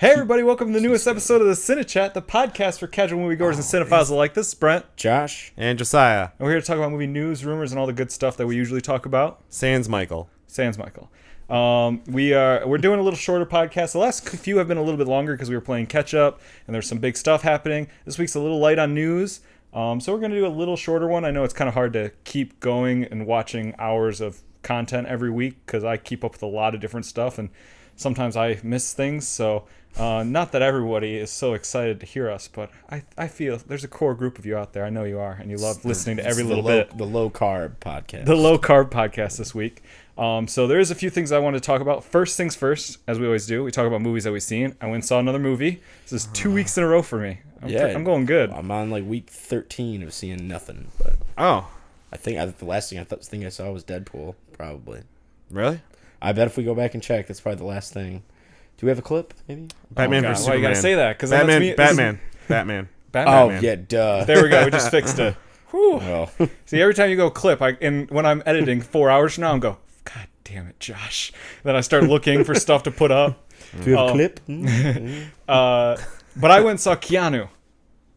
Hey everybody, welcome to the newest episode of the CineChat, the podcast for casual moviegoers and cinephiles alike. This is Brent. Josh. And Josiah. And we're here to talk about movie news, rumors, and all the good stuff that we usually talk about. Sans Michael. We're doing a little shorter podcast. The last few have been a little bit longer because we were playing catch up and there's some big stuff happening. This week's a little light on news. So we're going to do a little shorter one. I know it's kind of hard to keep going and watching hours of content every week because I keep up with a lot of different stuff and sometimes I miss things. So not that everybody is so excited to hear us, but I feel there's a core group of you out there. I know you are, and you love listening to every little bit. The low carb podcast. The low carb podcast this week. So there is a few things I want to talk about. First things first, as we always do, we talk about movies that we've seen. I went and saw another movie. This is 2 weeks in a row for me. I'm going good. I'm on like week 13 of seeing nothing. But I think the last thing I saw was Deadpool. Probably. Really? I bet if we go back and check, that's probably the last thing. Do we have a clip? Maybe. Batman vs Superman. Why you gotta say that? Because Batman. Oh yeah, duh. There we go. We just fixed it. Whew. Well. See, every time you go clip, and when I'm editing 4 hours from now, I'm go, God damn it, Josh. Then I start looking for stuff to put up. Do you have a clip? But I went and saw Keanu.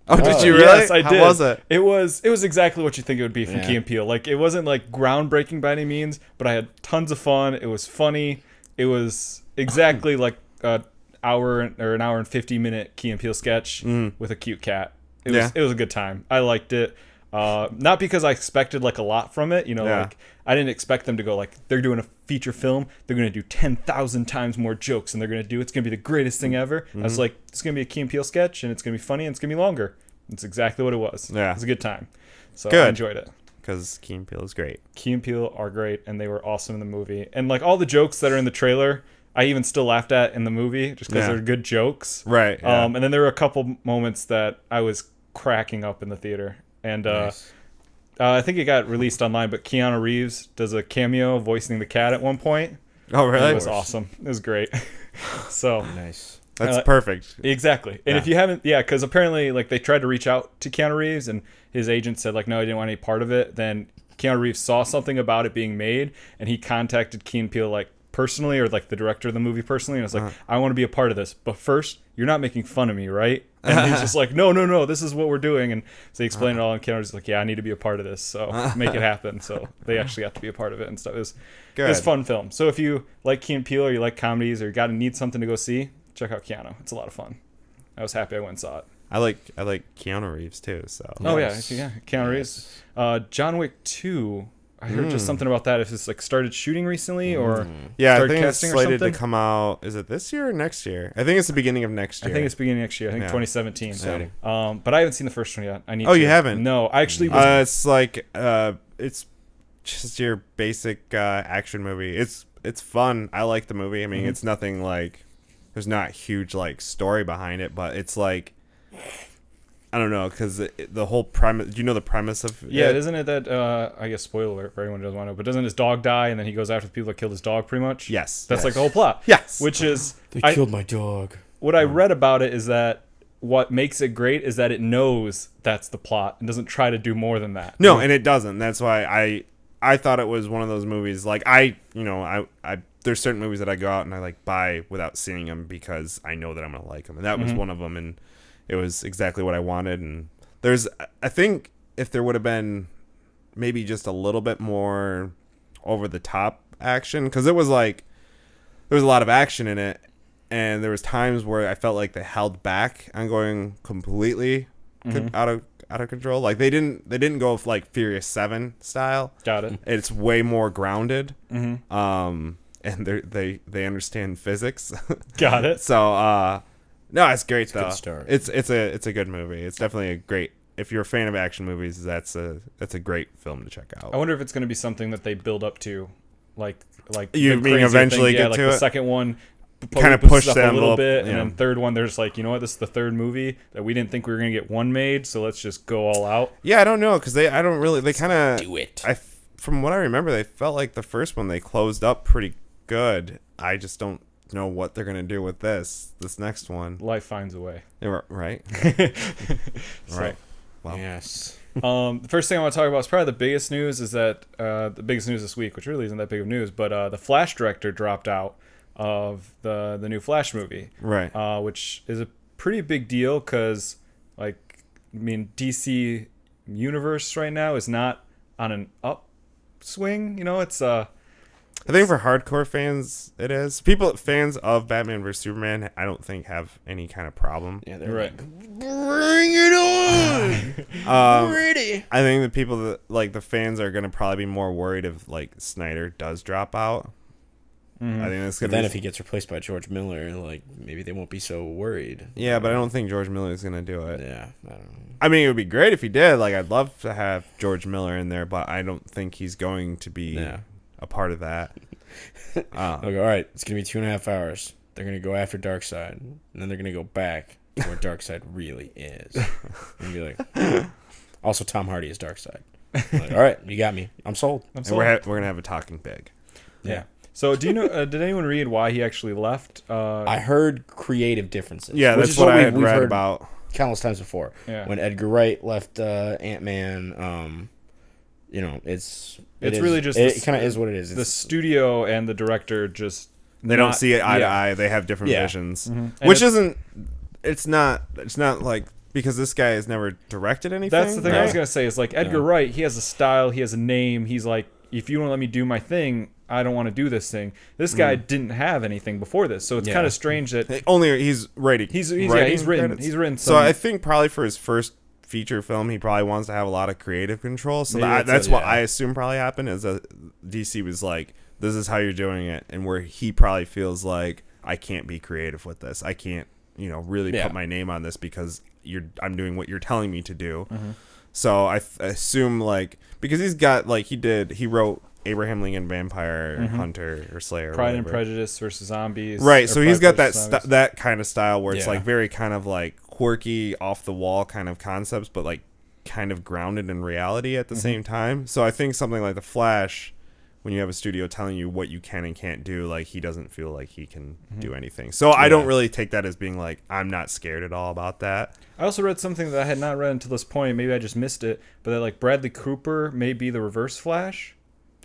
Oh, did you really? Yes, I did. How was it? It was exactly what you think it would be from Key and Peele. Like, it wasn't like groundbreaking by any means, but I had tons of fun. It was funny. It was exactly like an hour and 50-minute Key and Peele sketch with a cute cat. It was a good time. I liked it. Not because I expected like a lot from it, like I didn't expect them to go like they're doing a feature film, they're going to do 10,000 times more jokes and it's going to be the greatest thing ever. Mm-hmm. I was like, it's going to be a Key and Peele sketch and it's going to be funny and it's going to be longer. It's exactly what it was. Yeah. It was a good time. So I enjoyed it. Because Key and Peele is great. Key and Peele are great and they were awesome in the movie. And like all the jokes that are in the trailer, I even still laughed at in the movie just because they're good jokes. Right. Yeah. And then there were a couple moments that I was cracking up in the theater. And nice. I think it got released online, but Keanu Reeves does a cameo voicing the cat at one point. Oh, really? It was awesome. It was great. So nice. That's perfect. Exactly. And if you haven't, because apparently like they tried to reach out to Keanu Reeves and his agent said like, no, he didn't want any part of it. Then Keanu Reeves saw something about it being made and he contacted Key and Peele like personally or like the director of the movie personally and was like, I want to be a part of this. But first, you're not making fun of me, right? And he's just like, no, this is what we're doing. And so he explained it all and Keanu was like, yeah, I need to be a part of this. So make it happen. So they actually got to be a part of it and stuff. It was a fun film. So if you like Key and Peele or you like comedies or you got to need something to go see, check out Keanu. It's a lot of fun. I was happy I went and saw it. I like Keanu Reeves too. So Keanu Reeves. John Wick 2. I heard just something about that. If it's like started shooting recently or I think it's slated to come out. Is it this year or next year? I think it's the beginning of next year. I think it's beginning next year. I think 2017. So, but I haven't seen the first one yet. I need. to. You haven't? No, I actually. It's like it's just your basic action movie. It's fun. I like the movie. I mean, it's nothing like. There's not huge like story behind it, but it's like. I don't know, because the whole premise... Do you know the premise of it? Yeah, isn't it that... I guess spoiler alert for anyone who doesn't want to know, but doesn't his dog die and then he goes after the people that killed his dog pretty much? Yes. That's like the whole plot. Yes. Which is... They killed my dog. What I read about it is that what makes it great is that it knows that's the plot and doesn't try to do more than that. No, and it doesn't. That's why I thought it was one of those movies... Like, there's certain movies that I go out and I like buy without seeing them because I know that I'm going to like them. And that was one of them, and... It was exactly what I wanted, and I think if there would have been maybe just a little bit more over the top action, because it was like there was a lot of action in it, and there was times where I felt like they held back on going completely out of control. Like they didn't go with like Furious 7 style. Got it. It's way more grounded. And they understand physics. Got it. So. No, it's great though. Good start. It's a good movie. It's definitely a great. If you're a fan of action movies, that's a great film to check out. I wonder if it's going to be something that they build up to, like you mean eventually get like to the it. Second one kind of push them a little bit, and then third one they're just like, you know what, this is the third movie that we didn't think we were going to get one made, so let's just go all out. Yeah, I don't know because they kind of do it. From what I remember, they felt like the first one they closed up pretty good. I just don't know what they're gonna do with this next one. Life finds a way. Right. Right. Well, yes. The first thing I want to talk about is probably the biggest news is that the biggest news this week, which really isn't that big of news, but the Flash director dropped out. of the new Flash movie, Right. which is a pretty big deal because, like, I mean, DC universe right now is not on an upswing. You know, it's I think for hardcore fans, it is. Fans of Batman vs Superman, I don't think have any kind of problem. Yeah, they're right. Bring it on. Ready. I think the people that like the fans are gonna probably be more worried if like Snyder does drop out. Mm-hmm. I think that's But gonna. then if he gets replaced by George Miller, like maybe they won't be so worried. Yeah, but I don't think George Miller is gonna do it. Yeah, I don't know. I mean, it would be great if he did. Like, I'd love to have George Miller in there, but I don't think he's going to be a part of that. Like, all right, it's gonna be 2.5 hours. They're gonna go after Darkseid, and then they're gonna go back to where Darkseid really is. And be like, also Tom Hardy is Darkseid. Like, all right, you got me. I'm sold. And we're gonna have a talking pig. Yeah. So do you know? Did anyone read why he actually left? I heard creative differences. Yeah, which that's is what I had we've read heard about countless times before. Yeah. When Edgar Wright left Ant-Man, you know, it's really just it kind of is what it is. The studio and the director just they don't see it eye to eye. They have different visions, which isn't. It's not like because this guy has never directed anything. That's the thing right? I was gonna say. Is like Edgar Wright. He has a style. He has a name. He's like, if you don't let me do my thing, I don't want to do this thing. This guy didn't have anything before this, so it's kind of strange that only he's writing. He's writing written. credits. He's written. So I think probably for his first feature film, he probably wants to have a lot of creative control. So that's what I assume probably happened is that DC was like, "This is how you're doing it," and where he probably feels like, "I can't be creative with this. I can't, really put my name on this because I'm doing what you're telling me to do." So I assume like because he's got like he wrote Abraham Lincoln Vampire Hunter or Slayer, Pride and Prejudice versus Zombies, right? So he's got that kind of style where it's like very kind of like quirky, off the wall kind of concepts, but like kind of grounded in reality at the same time. So I think something like The Flash, when you have a studio telling you what you can and can't do, like he doesn't feel like he can do anything. So I don't really take that as being like I'm not scared at all about that. I also read something that I had not read until this point. Maybe I just missed it, but that like Bradley Cooper may be the Reverse Flash.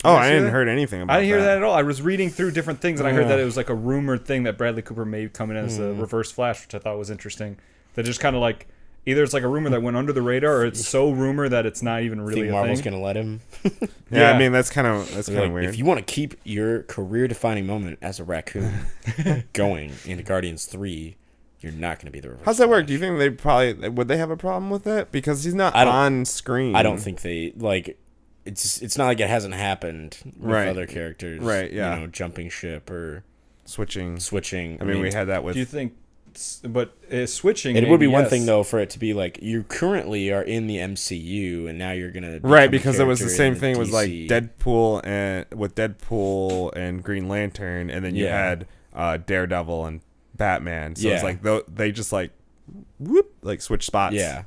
I hadn't heard anything about that. I didn't hear that at all. I was reading through different things, and I heard that it was like a rumored thing that Bradley Cooper may come in as the Reverse Flash, which I thought was interesting. That just kind of like, either it's like a rumor that went under the radar, or it's so rumor that it's not even really think a Marvel's thing. gonna let him. Yeah, I mean that's kind of Like, weird. if you want to keep your career-defining moment as a raccoon going into Guardians 3, you're not going to be the Reverse How's that work? Flash. Do you think would they have a problem with it because he's not on screen? I don't think they like. It's not like it hasn't happened with other characters, right? Yeah, jumping ship or switching. I mean, we had that with. Do you think? But switching. It would be one thing though for it to be like you currently are in the MCU and now you're gonna because it was the same thing. It was like Deadpool and Green Lantern, and then you had Daredevil and Batman. So it's like they just like switch spots. Yeah,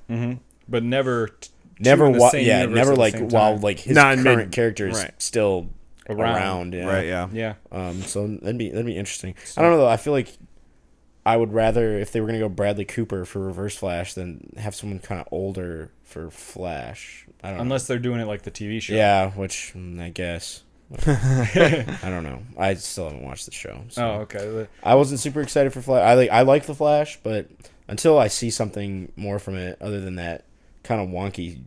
but never. Never never like while like his current character is still around. Yeah. Right. Yeah. So that'd be interesting. I don't know though. I feel like I would rather if they were gonna go Bradley Cooper for Reverse Flash than have someone kind of older for Flash. I don't know. Unless they're doing it like the TV show. Yeah, which I guess. I don't know. I still haven't watched the show. So. Oh, okay. I wasn't super excited for Flash. I like the Flash, but until I see something more from it, other than that kind of wonky,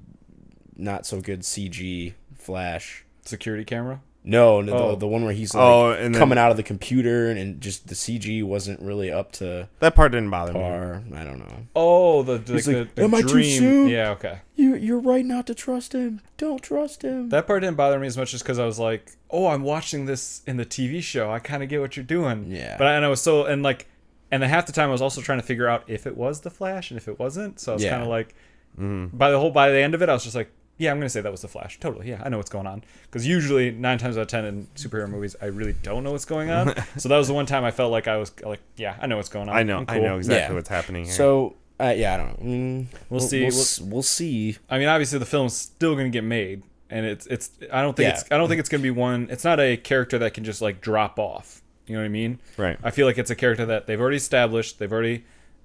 not so good CG Flash. Security camera? No, the one where he's like and coming out of the computer and just the CG wasn't really up to that part didn't bother par. I don't know. Oh, the am I dream. too soon? Yeah, okay. You're right not to trust him. Don't trust him. That part didn't bother me as much as because I was like, oh, I'm watching this in the TV show. I kind of get what you're doing. Yeah. But I was so and then half the time I was also trying to figure out if it was the Flash and if it wasn't. So I was kind of like. By the end of it, I was just like, yeah, I'm gonna say that was the Flash. Totally, yeah, I know what's going on. Because usually 9 times out of 10 in superhero movies, I really don't know what's going on. So that was the one time I felt like I was like, yeah, I know what's going on. I know exactly what's happening here. So I don't know. We'll see. We'll see. I mean, obviously the film's still gonna get made, and it's. I don't think it's gonna be one. It's not a character that can just like drop off. You know what I mean? Right. I feel like it's a character that they've already established. They've already.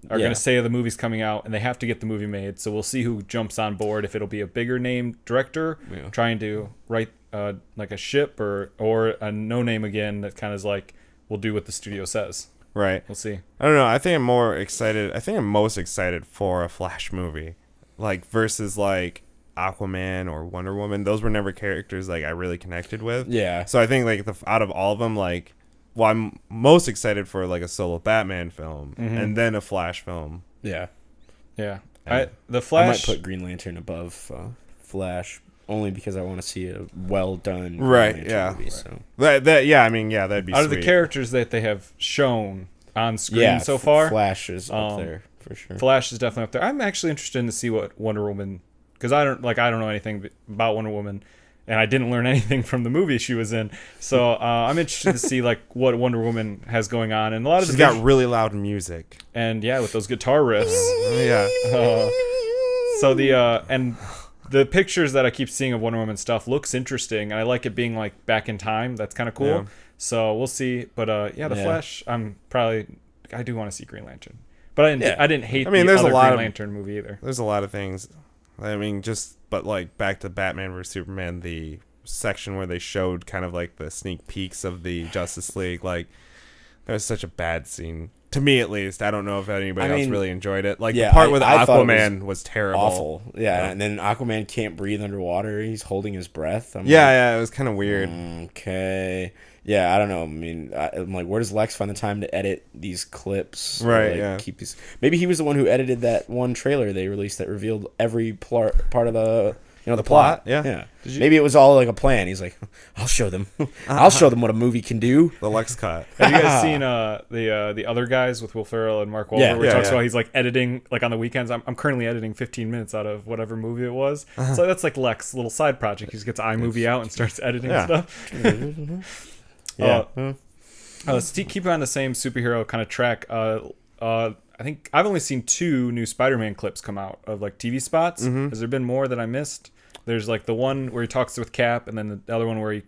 Are going to say the movie's coming out, and they have to get the movie made. So we'll see who jumps on board. If it'll be a bigger name director trying to write like a ship, or a no name again that kind of is like, we'll do what the studio says. Right. We'll see. I don't know. I think I'm more excited. I think I'm most excited for a Flash movie, like versus like Aquaman or Wonder Woman. Those were never characters like I really connected with. Yeah. So I think like out of all of them, like, well, I'm most excited for like a solo Batman film and then a Flash film. Yeah. Yeah. And The Flash. I might put Green Lantern above Flash only because I want to see a well done Right, Green Lantern yeah. movie. So. That yeah, I mean, yeah, that'd be out of sweet. the characters that they have shown on screen Yeah, so far, Flash is up there for sure. Flash is definitely up there. I'm actually interested to see what Wonder Woman, because I don't know anything about Wonder Woman, and I didn't learn anything from the movie she was in. So I'm interested to see like what Wonder Woman has going on, and a lot of She's the got really loud music. and yeah, with those guitar riffs. Yeah. So the pictures that I keep seeing of Wonder Woman stuff looks interesting, and I like it being like back in time. That's kind of cool. Yeah. So we'll see. But the Flash, I do want to see Green Lantern, but I didn't hate the there's other a lot Green of Lantern movie either. There's a lot of things. I mean, but like back to Batman vs Superman, the section where they showed kind of like the sneak peeks of the Justice League, like that was such a bad scene to me, at least. I don't know if anybody else really enjoyed it. Like the part with I thought it Aquaman was terrible, awful. Yeah, and then Aquaman can't breathe underwater. He's holding his breath. Yeah, it was kind of weird. Okay. Yeah, I don't know. I mean, I'm like, where does Lex find the time to edit these clips? Right, Like, yeah. Keep these. Maybe he was the one who edited that one trailer they released that revealed every part of the the plot. Yeah. Maybe it was all like a plan. He's like, I'll show them. I'll show them what a movie can do. The Lex cut. Have you guys seen the other guys with Will Ferrell and Mark Wahlberg? Yeah. Where he talks Yeah. about he's like editing like on the weekends. I'm currently editing 15 minutes out of whatever movie it was. So that's like Lex's little side project. He just gets iMovie out and starts editing stuff. Yeah. Keep on the same superhero kind of track. I think I've only seen 2 new Spider-Man clips come out of like TV spots. Has there been more that I missed? There's like the one where he talks with Cap, and then the other one where he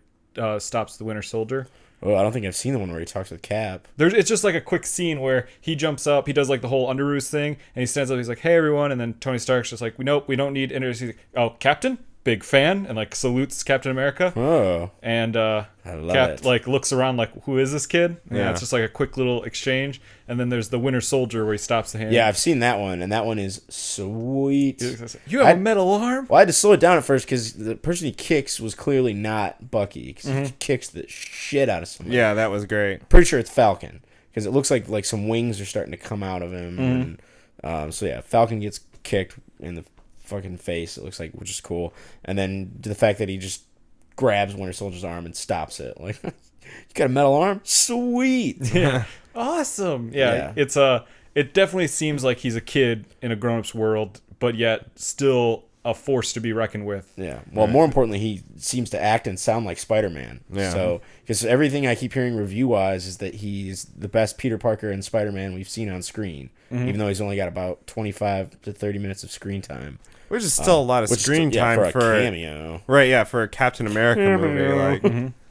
stops the Winter Soldier. Oh, I don't think I've seen the one where he talks with Cap. It's just like a quick scene where he jumps up, he does like the whole Underoos thing, and he stands up, he's like, "Hey everyone," and then Tony Stark's just like, "Nope, we don't need interviews." He's like, "Oh, Captain?" Big fan, and like salutes Captain America. Oh, And I love Cap it. like looks around like, "Who is this kid?" And Yeah. it's just like a quick little exchange. And then there's the Winter Soldier where he stops the hand. Yeah, I've seen that one, and that one is sweet. You have a metal arm? Well, I had to slow it down at first because the person he kicks was clearly not Bucky. 'Cause he kicks the shit out of somebody. Yeah, that was great. Pretty sure it's Falcon because it looks like some wings are starting to come out of him. And, so yeah, Falcon gets kicked in the fucking face. It looks like, which is cool. And then the fact that he just grabs Winter Soldier's arm and stops it. Like, you got a metal arm? Sweet. Yeah. Awesome. Yeah. It definitely seems like he's a kid in a grown-up's world, but yet still a force to be reckoned with. Yeah. Well, more importantly, he seems to act and sound like Spider-Man. Yeah. So, because everything I keep hearing review-wise is that he's the best Peter Parker and Spider-Man we've seen on screen, even though he's only got about 25 to 30 minutes of screen time. Which is still a lot of screen time for a cameo. Right, yeah, for a Captain America movie.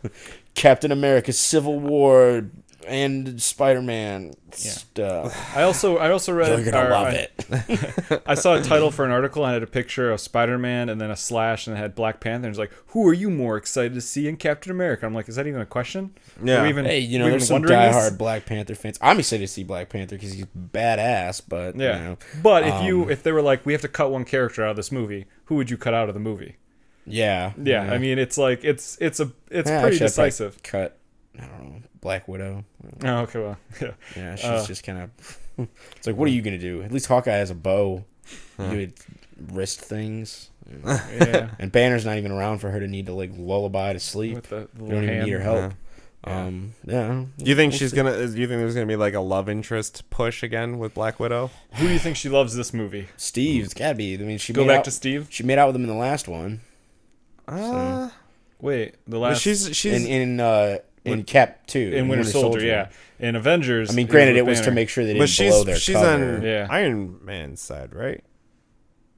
Like, Captain America, Civil War, and Spider-Man stuff. I also read. You're gonna love it. I saw a title for an article and it had a picture of Spider-Man and then a slash and it had Black Panther. And it's like, who are you more excited to see in Captain America? I'm like, is that even a question? Yeah. Hey, there's some diehard Black Panther fans. I'm excited to see Black Panther because he's badass. But yeah, but if they were like, we have to cut one character out of this movie, who would you cut out of the movie? Yeah. I mean, it's like it's pretty actually, decisive. Cut. I don't know. Black Widow. Oh, okay, well, yeah. Yeah, she's just kind of. It's like, what are you gonna do? At least Hawkeye has a bow. You do wrist things. Yeah. And Banner's not even around for her to need to like lullaby to sleep. With the You don't even need her help. Do you think Do you think there's gonna be like a love interest push again with Black Widow? Who do you think she loves this movie? Steve's gotta be. I mean, she Go made back out, to Steve. She made out with him in the last one. Wait, the last She's In Cap 2. in Winter Soldier, yeah. In Avengers, I mean, granted, it with was to Banner. make sure they but didn't blow their she's cover. on Iron Man's side, right?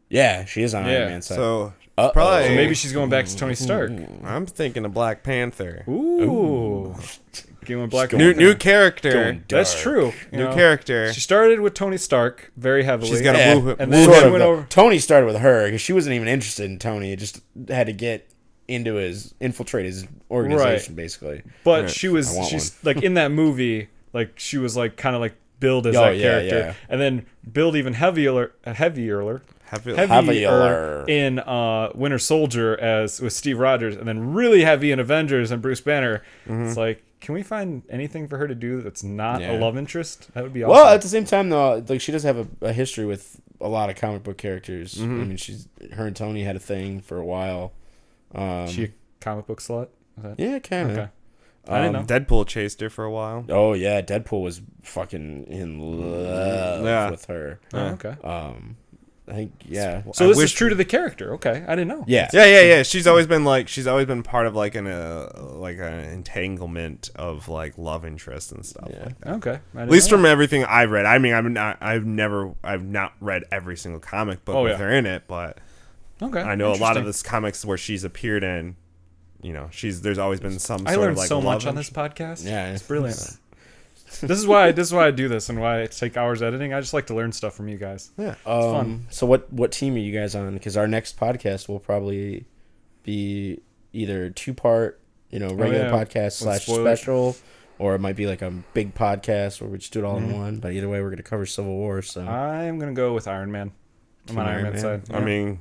Yeah, she is on Yeah. Iron Man's side. So So maybe she's going back to Tony Stark. I'm thinking of Black Panther. Ooh. Going Black New character. Going That's dark. true. New character. She started with Tony Stark very heavily. She's got Yeah, to woo and him. then Sort she of, went though. over. Tony started with her because she wasn't even interested in Tony. It just had to get infiltrate his organization, basically. But Right. she's like in that movie, like she was like kind of like billed as that character, and then billed even heavier in Winter Soldier as with Steve Rogers, and then really heavy in Avengers and Bruce Banner. It's like, can we find anything for her to do that's not a love interest? That would be awesome. Well, at the same time, though, like she does have a history with a lot of comic book characters. I mean, her and Tony had a thing for a while. She a comic book slut? Yeah, kind of. Okay. I didn't know. Deadpool chased her for a while. Oh yeah, Deadpool was fucking in love with her. Oh, okay. I think So this is true to the character. Okay, I didn't know. Yeah. She's always been part of like an entanglement of like love interest and stuff. Yeah. Like that. Okay. At least from everything I've read. I mean, I've not read every single comic book with her in it, but I know a lot of this comics where she's appeared in. You know, there's always been some. I learned like so much on this podcast. Yeah, it's brilliant. This is why I do this and why I take hours editing. I just like to learn stuff from you guys. Yeah, it's fun. So what team are you guys on? Because our next podcast will probably be either 2-part, regular podcast / special, or it might be like a big podcast where we just do it all in one. But either way, we're going to cover Civil War. So I'm going to go with Iron Man. I'm on Iron Man side. Yeah. I mean.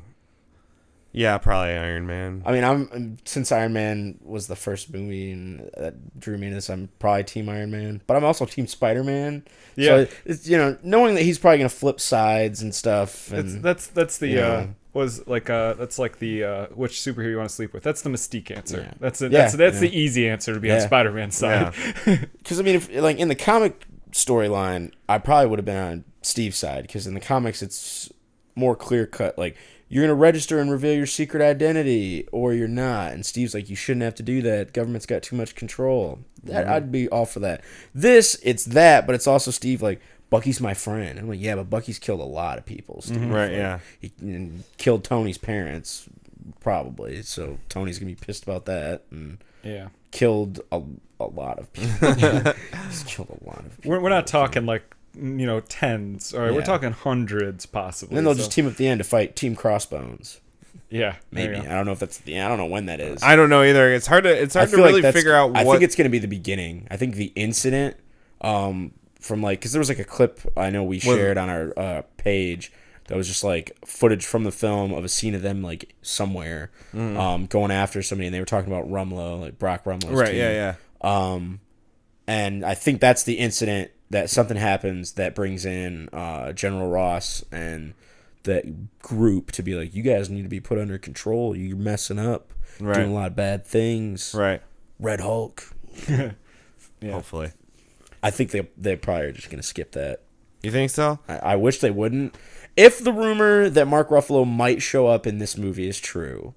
Yeah, probably Iron Man. I mean, since Iron Man was the first movie and that drew me into this, I'm probably Team Iron Man. But I'm also Team Spider-Man. Yeah, so it's, knowing that he's probably gonna flip sides and stuff. And that's the which superhero you want to sleep with. That's the Mystique answer. Yeah. That's the easy answer to be on Spider-Man's side. Because I mean, if like in the comic storyline, I probably would have been on Steve's side because in the comics it's more clear cut. Like, you're going to register and reveal your secret identity, or you're not. And Steve's like, you shouldn't have to do that. Government's got too much control. I'd be all for that. It's that, but it's also Steve like, Bucky's my friend. I'm like, yeah, but Bucky's killed a lot of people, Steve. Right, like, yeah. He killed Tony's parents, probably. So Tony's going to be pissed about that. And killed a lot of people. He's killed a lot of people. We're not talking like, tens. All right, we're talking hundreds, possibly. And then they'll just team up at the end to fight Team Crossbones. Yeah, maybe. I don't know if that's the. I don't know when that is. I don't know either. It's hard to really figure out. I think it's going to be the beginning. I think the incident, from like, because there was like a clip I know we shared on our page that was just like footage from the film of a scene of them like somewhere, going after somebody, and they were talking about Rumlow, like Brock Rumlow's right? team. Yeah. And I think that's the incident. That something happens that brings in General Ross and that group to be like, you guys need to be put under control. You're messing up, doing a lot of bad things. Right. Red Hulk. Hopefully. I think they probably are just going to skip that. You think so? I wish they wouldn't. If the rumor that Mark Ruffalo might show up in this movie is true,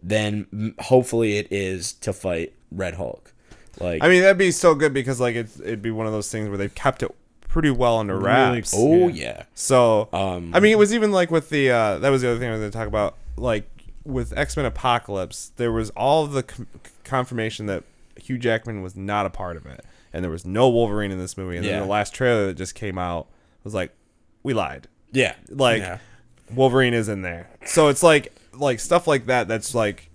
then hopefully it is to fight Red Hulk. Like, I mean, that'd be so good because like it'd be one of those things where they've kept it pretty well under wraps. Yeah. So, I mean, it was even like with the that was the other thing I was going to talk about. Like with X-Men Apocalypse, there was all of the confirmation that Hugh Jackman was not a part of it, and there was no Wolverine in this movie. And then the last trailer that just came out was like, we lied. Yeah. Like Wolverine is in there. So it's like stuff like that. That's like.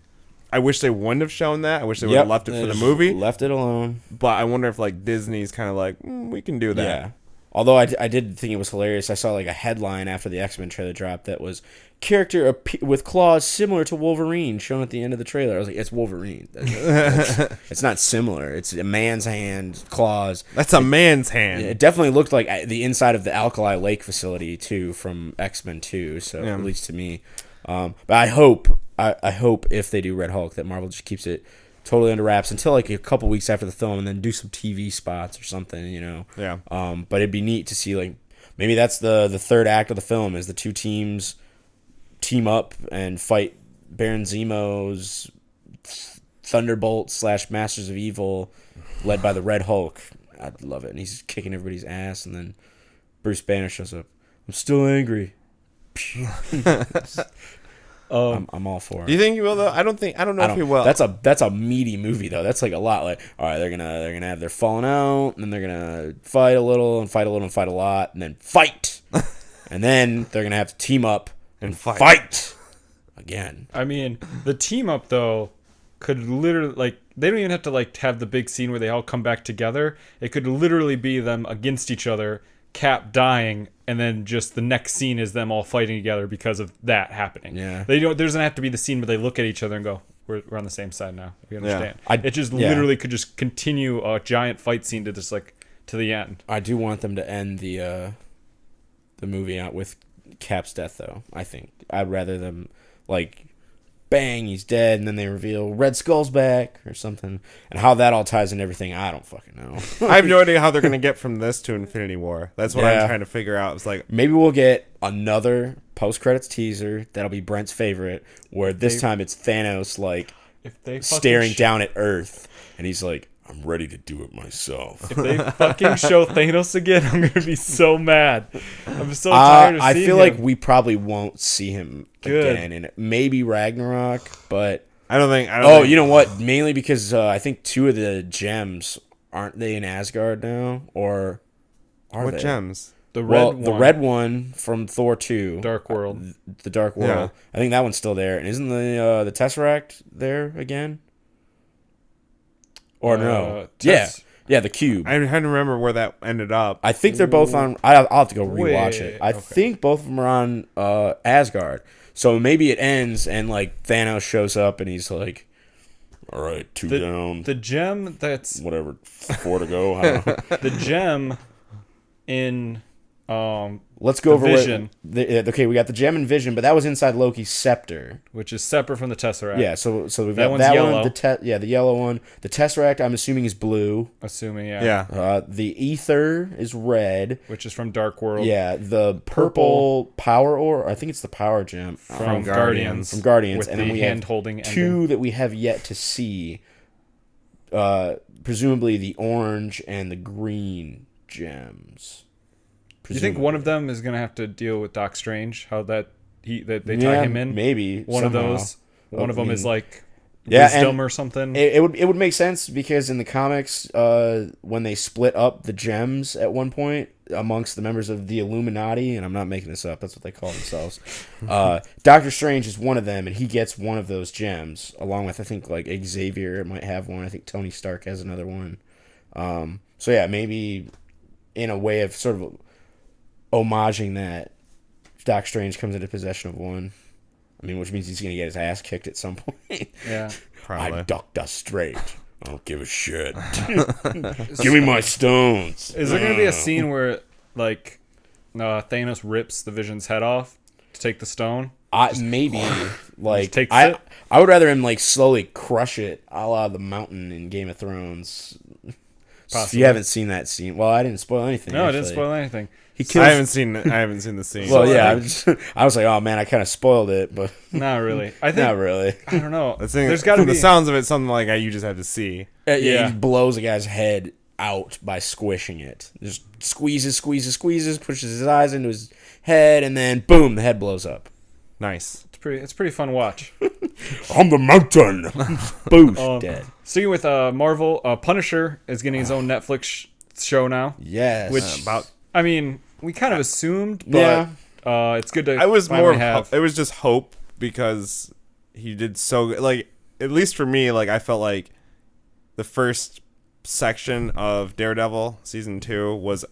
I wish they wouldn't have shown that. I wish they would have left it for the movie. Left it alone. But I wonder if like Disney's kind of like, we can do that. Yeah. Although I did think it was hilarious. I saw like a headline after the X-Men trailer dropped that was character with claws similar to Wolverine shown at the end of the trailer. I was like, it's Wolverine. It's not similar. It's a man's hand, claws. That's a man's hand. It definitely looked like the inside of the Alkali Lake facility too from X-Men 2. So at least to me. But I hope if they do Red Hulk that Marvel just keeps it totally under wraps until like a couple weeks after the film and then do some TV spots or something, Yeah. But it'd be neat to see like maybe that's the third act of the film is the two teams team up and fight Baron Zemo's Thunderbolt / Masters of Evil led by the Red Hulk. I'd love it. And he's kicking everybody's ass and then Bruce Banner shows up. I'm still angry. I'm all for it. Do you think he will though? I don't know if he will. That's a meaty movie though. That's like a lot. Like, all right, they're gonna have their falling out, and then they're gonna fight a little and fight a little and fight a lot, and then fight, and then they're gonna have to team up and fight. again. I mean, the team up though could literally like they don't even have to like have the big scene where they all come back together. It could literally be them against each other, Cap dying, and then just the next scene is them all fighting together because of that happening. Yeah. They don't. There doesn't have to be the scene where they look at each other and go, "We're on the same side now. We understand." It just literally could just continue a giant fight scene to just like to the end. I do want them to end the movie out with Cap's death, though. I think I'd rather them like bang, he's dead, and then they reveal Red Skull's back or something. And how that all ties in everything, I don't fucking know. I have no idea how they're gonna get from this to Infinity War. That's what I'm trying to figure out. It's like maybe we'll get another post-credits teaser that'll be Brent's favorite, where this time it's Thanos like staring down at Earth, and he's like, I'm ready to do it myself. If they fucking show Thanos again, I'm gonna be so mad. I'm so tired of seeing him. I feel like we probably won't see him again in it. Maybe Ragnarok, but I don't think. You know what? Mainly because I think 2 of the gems aren't they in Asgard now, or are what they? gems? The red one from Thor 2, Dark World. The Dark World. Yeah. I think that one's still there. And isn't the Tesseract there again? Or no? Yeah, the cube. I'm trying to remember where that ended up. I think they're both on. I'll have to go rewatch it. I think both of them are on Asgard. So maybe it ends and like Thanos shows up and he's like, "All right, 2 down." The gem that's whatever, 4 to go. I don't know. The gem in let's go over Vision. Okay, we got the gem and Vision, but that was inside Loki's scepter, which is separate from the Tesseract. Yeah, so we've that got one's that yellow. one. The yellow one. The Tesseract, I'm assuming, is blue. Yeah. The ether is red, which is from Dark World. Yeah, the purple power ore. I think it's the power gem from Guardians. From Guardians, with and then we have 2 ending. that we have yet to see. Presumably the orange and the green gems. Do you think one of them is going to have to deal with Doc Strange? How they tie him in? Maybe one somehow. of those. One of them is like yeah, wisdom or something. It would make sense because in the comics, when they split up the gems at one point amongst the members of the Illuminati, and I'm not making this up, that's what they call themselves. Doctor Strange is one of them, and he gets one of those gems along with I think like Xavier might have one. I think Tony Stark has another one. So yeah, maybe in a way of sort of homaging that, Doc Strange comes into possession of one. I mean, which means he's going to get his ass kicked at some point. Yeah, probably. I'm Doctor Strange. I don't give a shit. Give me my stones. Is there going to be a scene where, like, Thanos rips the Vision's head off to take the stone? Maybe. Like, I would rather him, like, slowly crush it a la the mountain in Game of Thrones. Possibly. If you haven't seen that scene. Well, I didn't spoil anything. No, actually. I didn't spoil anything. I haven't seen the scene. Well, yeah, I was like, oh man, I kind of spoiled it, but not really. I think not really. I don't know. There's got to be the sounds of it. Something like you just have to see. Yeah, he blows a guy's head out by squishing it. Just squeezes, pushes his eyes into his head, and then boom, the head blows up. Nice. It's pretty fun watch. On the mountain. Boosh, dead. Speaking with Marvel, Punisher is getting his own Netflix show now. Yes. Which I mean, we kind of assumed, but it's good to. It was have. It was just hope because he did so good. Like, at least for me, like I felt like the first section of Daredevil season 2 was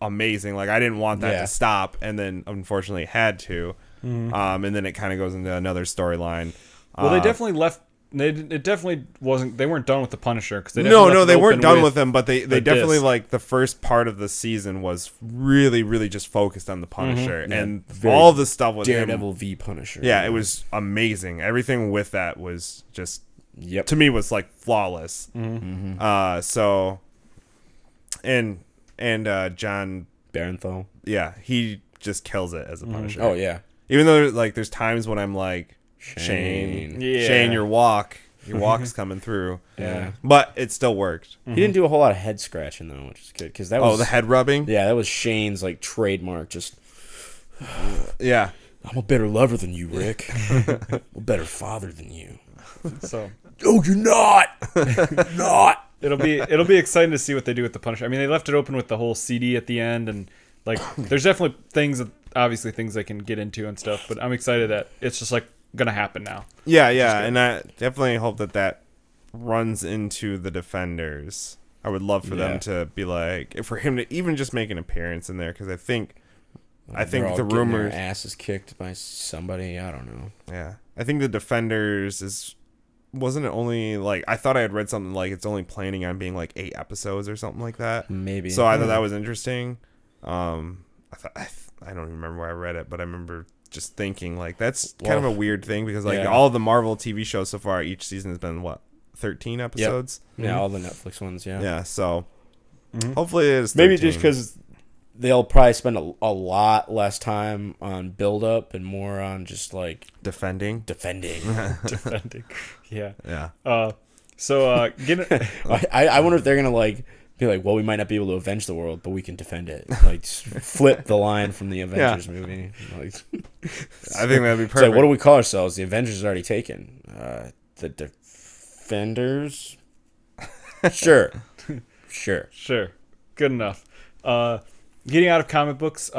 amazing. Like I didn't want that to stop, and then unfortunately had to. Mm-hmm. And then it kind of goes into another storyline. Well, they definitely left. It definitely wasn't. They weren't done with the Punisher because they they weren't done with him. But they definitely like the first part of the season was really, really just focused on the Punisher and all the stuff with Daredevil v Punisher. Yeah, it was amazing. Everything with that was just to me was like flawless. Mm-hmm. So, and John Barenthal. Yeah, he just kills it as a Punisher. Oh yeah. Even though like there's times when I'm like. Shane, your walk's coming through. Yeah, but it still worked. He didn't do a whole lot of head scratching though, which is good because that was the head rubbing. Yeah, that was Shane's like trademark. Just yeah, I'm a better lover than you, Rick. I'm a better father than you. So, oh, you're not. Not. It'll be exciting to see what they do with the Punisher. I mean, they left it open with the whole CD at the end, and like, there's definitely things they can get into and stuff. But I'm excited that it's just like gonna happen now. Yeah, and I definitely hope that runs into the Defenders. I would love for them to be like, for him to even just make an appearance in there, because I think the rumors their asses kicked by somebody. I don't know. Yeah, I think the Defenders wasn't it only like, I thought I had read something like it's only planning on being like 8 episodes or something like that. Maybe. So I thought that was interesting. I don't even remember where I read it, but I remember just thinking like that's kind of a weird thing, because like all the Marvel TV shows so far, each season has been 13 episodes. Yep. Yeah, all the Netflix ones. Yeah. So hopefully it is 13. Maybe just because they'll probably spend a lot less time on build up and more on just like defending. Defending. Yeah. I wonder if they're gonna like be like, well, we might not be able to avenge the world, but we can defend it. Like, just flip the line from the Avengers movie. Like, I think that'd be perfect. Like, what do we call ourselves? The Avengers is already taken. The Defenders. Sure. Good enough. Getting out of comic books,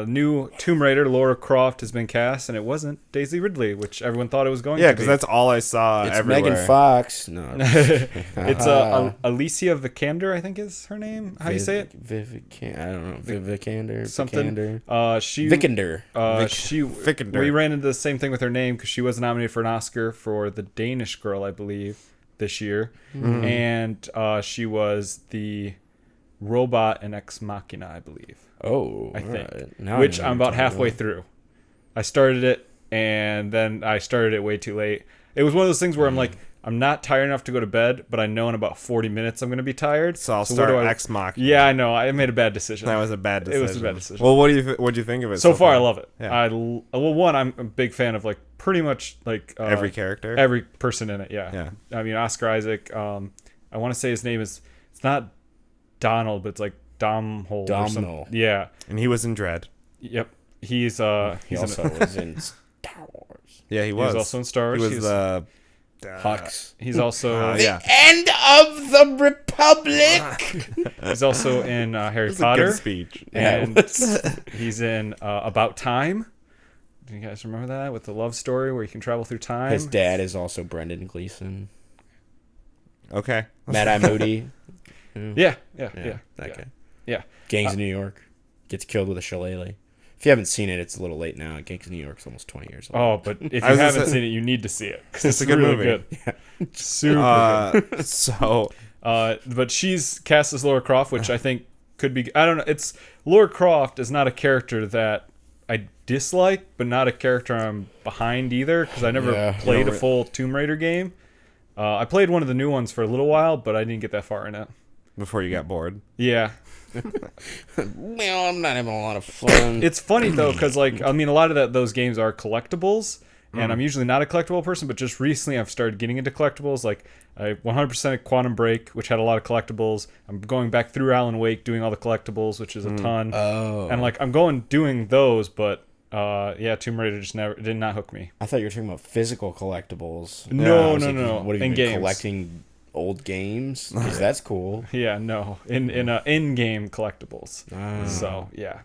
new Tomb Raider Lara Croft has been cast, and it wasn't Daisy Ridley, which everyone thought it was going to be. Yeah, because that's all I saw everywhere. Megan Fox. No. It's Alicia Vikander, I think is her name. How do you say it? I don't know. Vikander. Something. Vikander. Vikander. We ran into the same thing with her name, because she was nominated for an Oscar for The Danish Girl, I believe, this year. Mm-hmm. And she was the robot in Ex Machina, I believe. Oh, I think. Right. Which I'm about halfway through. I started it, and then I started it way too late. It was one of those things where I'm like, I'm not tired enough to go to bed, but I know in about 40 minutes I'm going to be tired. So I'll start Ex Machina. Yeah, I know. I made a bad decision. That was a bad decision. It was a bad decision. Well, what do you think of it? So far, I love it. Yeah. One, I'm a big fan of like pretty much like every character, every person in it. Yeah. Yeah. I mean, Oscar Isaac. I want to say his name is. It's not Donald, but it's like Domhnall. Domhnall. Yeah. And he was in Dread. Yep. He also was in Star Wars. Yeah, he was. He was also in Star Wars. He was the Hux. He's also the end of the Republic. He's also in Harry Potter. A good speech. And he's in About Time. Do you guys remember that with the love story where you can travel through time? His dad is also Brendan Gleeson. Okay. Mad-Eye Moody. Yeah. That guy. Yeah. Gangs of New York. Gets killed with a shillelagh. If you haven't seen it, it's a little late now. Gangs of New York's almost 20 years old. Oh, but if you haven't seen it, you need to see it. It's a good really movie. Good. Yeah. Super good. But she's cast as Lara Croft, which I think could be... I don't know. Lara Croft is not a character that I dislike, but not a character I'm behind either, because I never played a full Tomb Raider game. I played one of the new ones for a little while, but I didn't get that far in it. Before you got bored? Yeah. Well, I'm not having a lot of fun. It's funny, though, because, like, I mean, a lot of those games are collectibles, and I'm usually not a collectible person, but just recently I've started getting into collectibles. Like, I 100% Quantum Break, which had a lot of collectibles. I'm going back through Alan Wake, doing all the collectibles, which is a ton. Oh. And, like, I'm doing those, but... Tomb Raider just did not hook me. I thought you were talking about physical collectibles. No. What have you been games. Collecting old games? Because that's cool. Yeah, no, in-game collectibles. So yeah.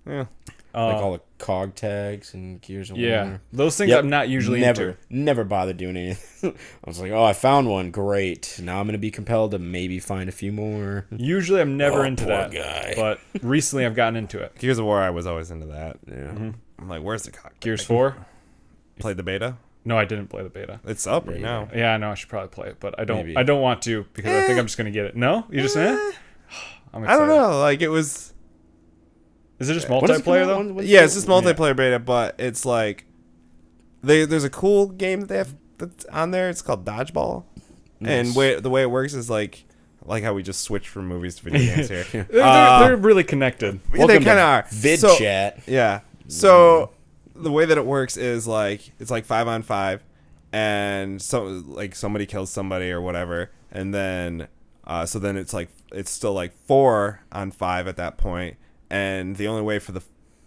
Like all the cog tags and Gears of War. Yeah, those things I'm not usually into. Never bothered doing anything. I was like, I found one. Great. Now I'm gonna be compelled to maybe find a few more. Usually I'm never into that. Guy. But recently I've gotten into it. Gears of War, I was always into that. Yeah. Mm-hmm. I'm like, where's the cog? Gears 4? Played the beta? No, I didn't play the beta. It's up right now. Yeah, I know I should probably play it, but I don't. Maybe. I don't want to because I think I'm just gonna get it. No, you just I'm excited. I don't know. Like it was. Is it just multiplayer though? Yeah, it's just multiplayer beta, but it's like there's a cool game that they have that's on there. It's called Dodgeball, and the way it works is like how we just switched from movies to video games here. They're really connected. Yeah, they kind of are. Vid chat. Yeah. So the way that it works is like it's like 5-on-5, and somebody kills somebody or whatever, and then so then it's still like 4-on-5 at that point. And the only way for the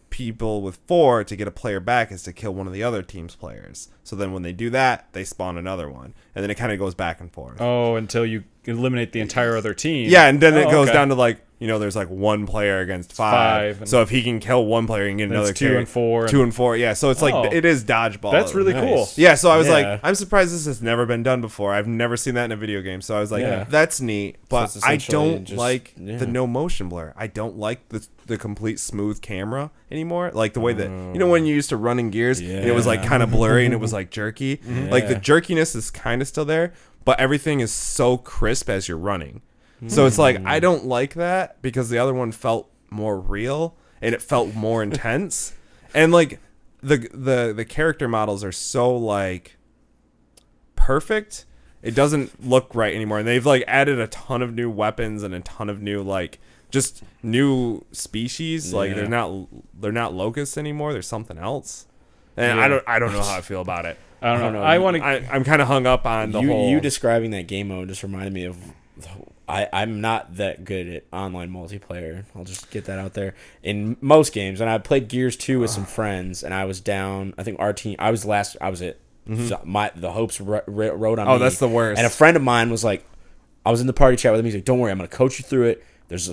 people with 4 to get a player back is to kill one of the other team's players. So then when they do that, they spawn another one. And then it kind of goes back and forth. Oh, until you eliminate the entire other team. Yeah, and then it goes okay. down to like, there's like one player against five. and So if he can kill one player, he can get another it's 2 and 4. 2 and 4. Yeah, so it's like Oh. it is dodgeball. That's really cool. Yeah, so I was Yeah. like, I'm surprised this has never been done before. I've never seen that in a video game. So I was like, Yeah. that's neat. But it's I essentially don't just- like yeah. the no motion blur. I don't like the complete smooth camera anymore. Like the way that, when you used to run in Gears, and it was like kind of blurry and it was like jerky. Like the jerkiness is kind of still there, but everything is so crisp as you're running. So it's like, I don't like that because the other one felt more real and it felt more intense. And like the character models are so like perfect. It doesn't look right anymore. And they've like added a ton of new weapons and a ton of new like just new species. Like they're not locusts anymore. They're something else. And I don't know how I feel about it. I don't know. I'm kind of hung up on the whole. You describing that game mode just reminded me of. I'm not that good at online multiplayer. I'll just get that out there. In most games, and I played Gears 2 with some friends, and I was down. I think our team. I was last. I was it. So the hopes rode on me. Oh, that's the worst. And a friend of mine was like, I was in the party chat with him. He's like, "Don't worry, I'm gonna coach you through it. There's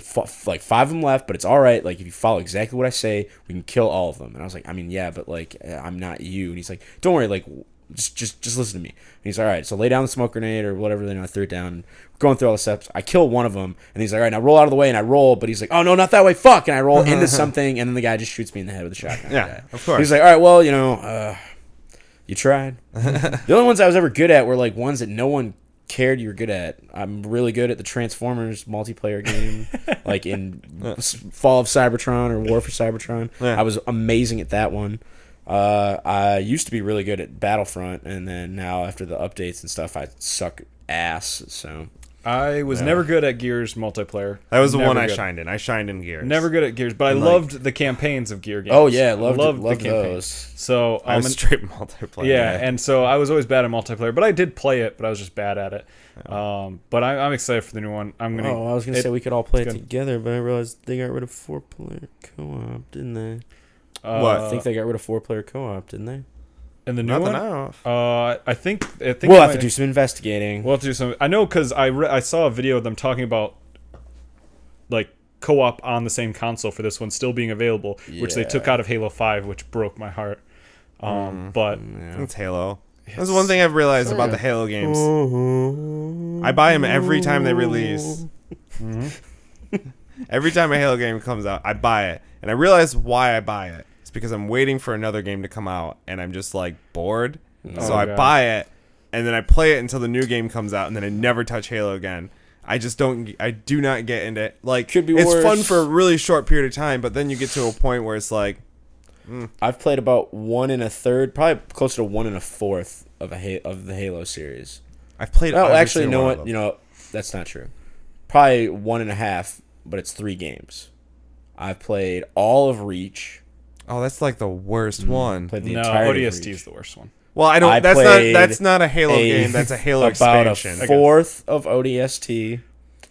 like 5 of them left, but it's all right. Like if you follow exactly what I say, we can kill all of them." And I was like, "I mean, yeah, but like I'm not you." And he's like, "Don't worry, like." Just listen to me. And he's all right. So lay down the smoke grenade or whatever. Then I threw it down. We're going through all the steps. I kill one of them, and he's like, all right, now roll out of the way. And I roll, but he's like, oh no, not that way. Fuck. And I roll into something, and then the guy just shoots me in the head with a shotgun. Yeah, of course. He's like, all right, well, you tried. The only ones I was ever good at were like ones that no one cared you were good at. I'm really good at the Transformers multiplayer game, like in Fall of Cybertron or War for Cybertron. Yeah. I was amazing at that one. I used to be really good at Battlefront, and then now after the updates and stuff, I suck ass. So I was never good at Gears multiplayer. That was the Never one I good. shined in. I shined in Gears. Never good at Gears, but I loved the campaigns of Gear games. Oh yeah, loved the campaigns. those. So I was straight multiplayer. yeah, and so I was always bad at multiplayer, but I did play it, but I was just bad at it. But I'm excited for the new one. I'm gonna. Oh, I was gonna say we could all play it good. together, but I realized they got rid of 4-player co-op, didn't they? What? I think they got rid of 4-player co-op, didn't they? in the new Not one? that I know of. I think We'll have to do some investigating. We'll have to do some. I know because I saw a video of them talking about like co-op on the same console for this one still being available, which they took out of Halo 5, which broke my heart. But It's Halo. That's one thing I've realized about the Halo games. I buy them every time they release. Every time a Halo game comes out, I buy it. And I realize why I buy it. It's because I'm waiting for another game to come out, and I'm just, like, bored. So I buy it, and then I play it until the new game comes out, and then I never touch Halo again. I do not get into it. Like, Could be it's worse. fun for a really short period of time, but then you get to a point where it's like, I've played about 1 1/3, probably closer to 1 1/4 of the Halo series. I've played Oh, every actually, you single know one of what? them. You know that's not true. Probably 1.5, but it's 3 games. I've played all of Reach. Oh, that's like the worst one. Played the no, entirety of ODST Reach. is the worst one. Well, I don't. I that's played not a Halo game. That's a Halo about expansion. a fourth of ODST.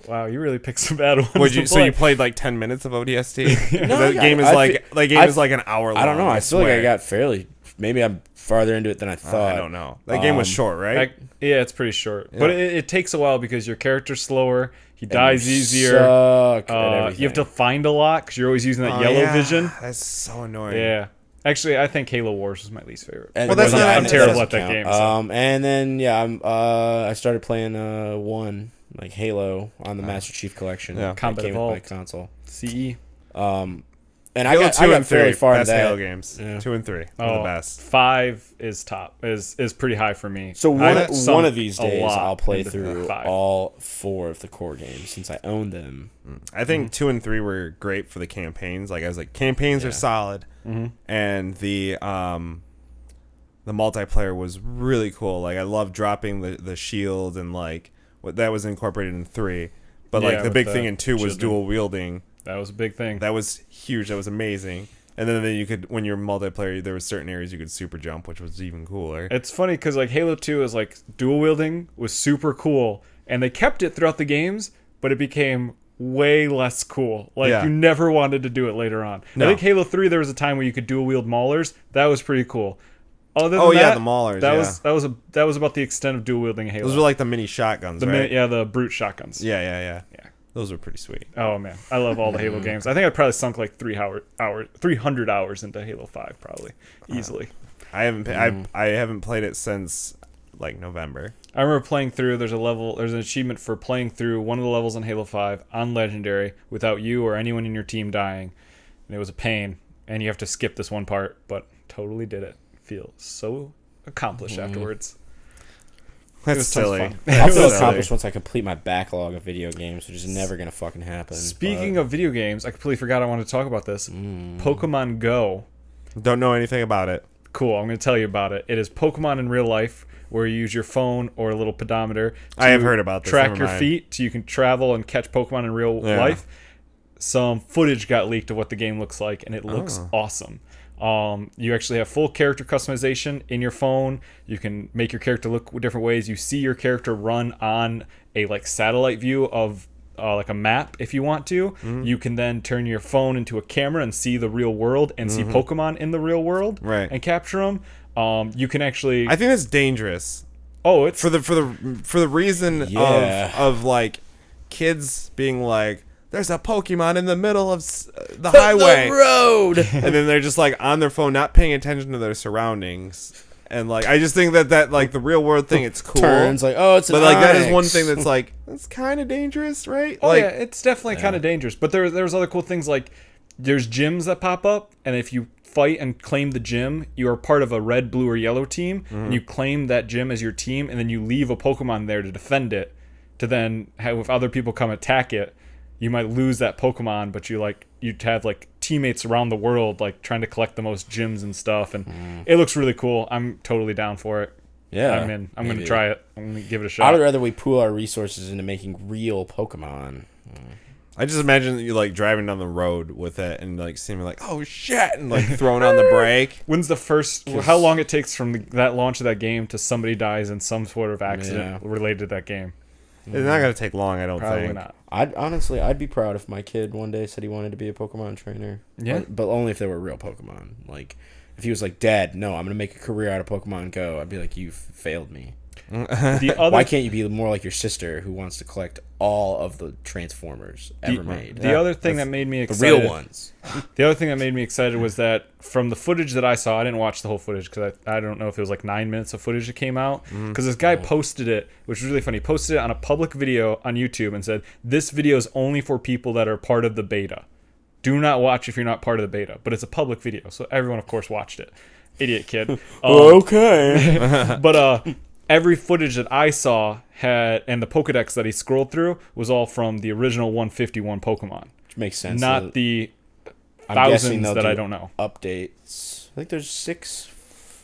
Wow, you really picked some bad ones. So you played like 10 minutes of ODST? No, The game is like an hour long. I don't know. I feel like I swear. got fairly. Maybe I'm farther into it than I thought. I don't know. That game was short, right? Yeah, it's pretty short, but it takes a while because your character's slower. He dies easier. Suck at everything. You have to find a lot because you're always using that yellow vision. That's so annoying. Yeah. Actually, I think Halo Wars was my least favorite. And Well, that's then- not- I'm that terrible doesn't at that game. So. And then I started playing like Halo on the Master Chief Collection. Yeah. That Combat came with my Evolved. console. CE. And Halo I 2 got and 3, fairly far into best that. Halo games. Yeah. 2 and 3 are the best. 5 is top. Is pretty high for me. So I sunk one of these a days lot I'll play into through 5. all 4 of the core games since I own them. I think 2 and 3 were great for the campaigns. Like I was like, campaigns are solid, and the multiplayer was really cool. Like I love dropping the shield and like what that was incorporated in 3. But Yeah, like the with big the thing in 2 was shielding. dual wielding. That was a big thing. That was huge. That was amazing. And then you could, when you're multiplayer, there was certain areas you could super jump, which was even cooler. It's funny because like Halo 2 is like dual wielding was super cool, and they kept it throughout the games, but it became way less cool. Like you never wanted to do it later on. No. I think Halo 3 there was a time where you could dual wield maulers. That was pretty cool. Other than Oh yeah, that, the Maulers. that was about the extent of dual wielding Halo. Those were like the mini shotguns, right? The brute shotguns. Yeah. Those were pretty sweet. Oh man, I love all the Halo games. I think I probably sunk like 300 hours into Halo 5 probably easily. I haven't played it since like November. I remember playing through. There's an achievement for playing through one of the levels in Halo 5 on Legendary without you or anyone in your team dying, and it was a pain. And you have to skip this one part, but totally did it. Feel so accomplished afterwards. That's silly. I'll feel accomplished once I complete my backlog of video games, which is never gonna fucking happen. Speaking of video games, I completely forgot I wanted to talk about this. Pokemon Go. Don't know anything about it. Cool, I'm going to tell you about it. It is Pokemon in real life, where you use your phone or a little pedometer to I have heard about this. track your feet so you can travel and catch Pokemon in real life. Some footage got leaked of what the game looks like, and it looks awesome. You actually have full character customization in your phone. You can make your character look different ways. You see your character run on a like satellite view of like a map if you want to. You can then turn your phone into a camera and see the real world and see Pokemon in the real world and capture them. You can actually. I think that's dangerous. Oh, it's for the reason of like kids being like, there's a Pokemon in the middle of the highway, the road, and then they're just like on their phone, not paying attention to their surroundings. And like, I just think that like the real world thing, it's cool. Turns like, oh, it's an but like Onyx. that is one thing that's like that's kind of dangerous, right? Oh like, yeah, it's definitely kind of dangerous. But there's other cool things like there's gyms that pop up, and if you fight and claim the gym, you are part of a red, blue, or yellow team, and you claim that gym as your team, and then you leave a Pokemon there to defend it. To then have if other people come attack it, you might lose that Pokemon, but you'd have like teammates around the world like trying to collect the most gyms and stuff, and it looks really cool. I'm totally down for it. Yeah, I'm in. I'm going to try it. I'm going to give it a shot. I'd rather we pool our resources into making real Pokemon. I just imagine that you like driving down the road with it and like seeing like, oh shit, and like throwing on the brake. When's the first? How long it takes from that launch of that game to somebody dies in some sort of accident related to that game? It's not going to take long, I don't Probably think. not. I'd be proud if my kid one day said he wanted to be a Pokemon trainer. Yeah. But only if they were real Pokemon. Like, if he was like, Dad, no, I'm going to make a career out of Pokemon Go, I'd be like, you've failed me. Why can't you be more like your sister who wants to collect all of the Transformers ever made? The other thing that made me excited, the real ones. The other thing that made me excited was that from the footage that I saw, I didn't watch the whole footage because I don't know if it was like 9 minutes of footage that came out. Because this guy posted it, which was really funny. He posted it on a public video on YouTube and said, "This video is only for people that are part of the beta. Do not watch if you're not part of the beta." But it's a public video, so everyone, of course, watched it. Idiot kid. Okay. But every footage that I saw and the Pokedex that he scrolled through was all from the original 151 Pokemon. Which makes sense. Not the thousands that I don't know. Updates. I think there's six.